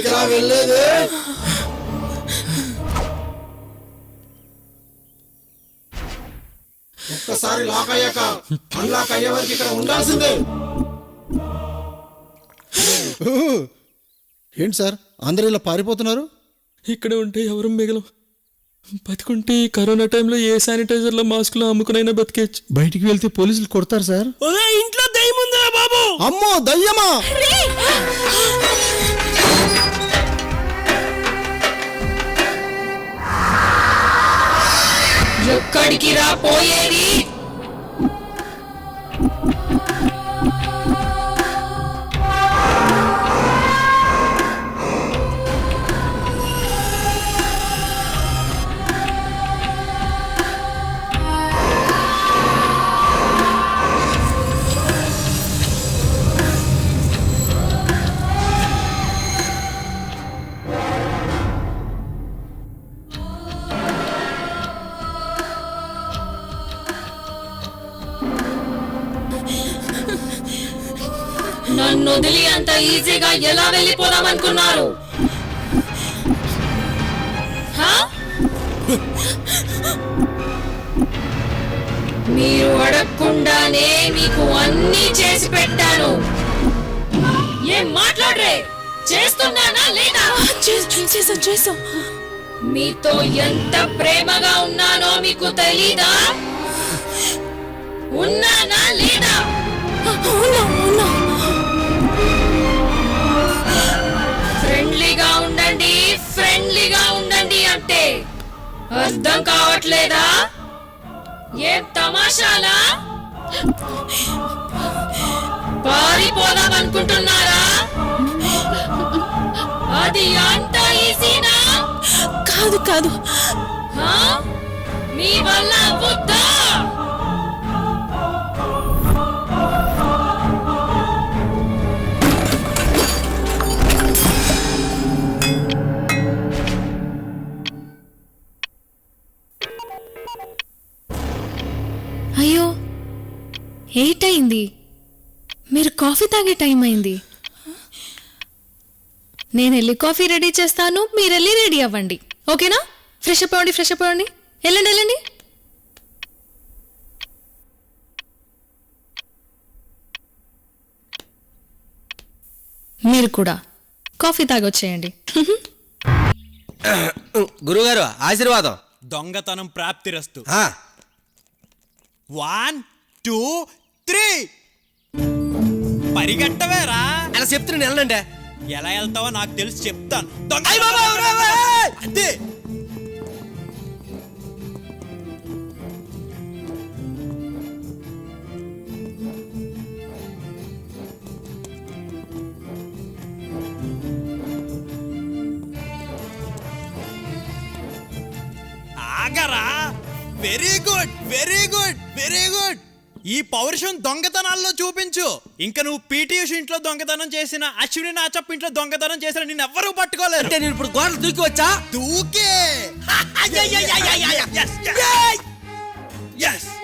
ఎక్కడికి రా వెళ్ళేది? ఒక్కసారి లాక్ అయ్యాక అన్లాక్ అయ్యే వరకు ఇక్కడ ఉండాల్సిందే. ఏంటి సార్ అందరూ ఇలా పారిపోతున్నారు? ఇక్కడ ఉంటే ఎవరు మిగలం, బతికుంటే ఈ కరోనా టైంలో ఏ శానిటైజర్లో మాస్కులు అమ్ముకునైనా బతికేచ్చు. బయటికి వెళ్తే పోలీసులు కొడతారు సార్. ఇంట్లో దయ్యం ఉందా బాబు? అమ్మో దయ్యమా! ఎక్కడికి రా పోయేది? నన్ను వదిలి అంత ఈజీగా ఎలా వెళ్ళిపోదాం అనుకున్నారు? మీరు అడగకుండానే మీకు అన్నీ చేసి పెట్టాను. ఏం మాట్లాడరే? చేస్తున్నానా లేదా? చేసాం. మీతో ఎంత ప్రేమగా ఉన్నానో మీకు తెలీదా? ఉన్నానా లేదా? ఉన్నా. ఫ్రెండ్లీగా ఉండండి అంటే అర్థం కావట్లేదా? ఏం తమాషాలా? పారిపోదాం అనుకుంటున్నారా? అది అంత ఈజీనా? కాదు. మీ వల్ల అవ్వొద్దా? అయ్యో 8 అయింది. మీరు కాఫీ తాగే టైం అయింది. నేను వెళ్ళి కాఫీ రెడీ చేస్తాను, మీరు వెళ్ళి రెడీ అవ్వండి. ఓకేనా? ఫ్రెష్ అప్ అవ్వండి. వెళ్ళండి. మీరు కూడా కాఫీ తాగొచ్చేయండి. గురుగారు ఆశీర్వాదం. దొంగతనం ప్రాప్తిరస్తు. 1 2 3 పరిగెట్టవేరా. అలా చెప్తున్నా వెళ్ళండి. ఎలా వెళ్తావో నాకు తెలిసి చెప్తాను. అంతే. ఆగరా. Very good. ఈ పౌరుషం దొంగతనాల్లో చూపించు. ఇంకా నువ్వు పీటీ ఉష ఇంట్లో దొంగతనం చేసిన, అశ్విని నాచప్ ఇంట్లో దొంగతనం చేసిన నిన్ను ఎవ్వరూ పట్టుకోలేరు. అంటే నేను ఇప్పుడు గోడలు దూకి వచ్చా? దూకే.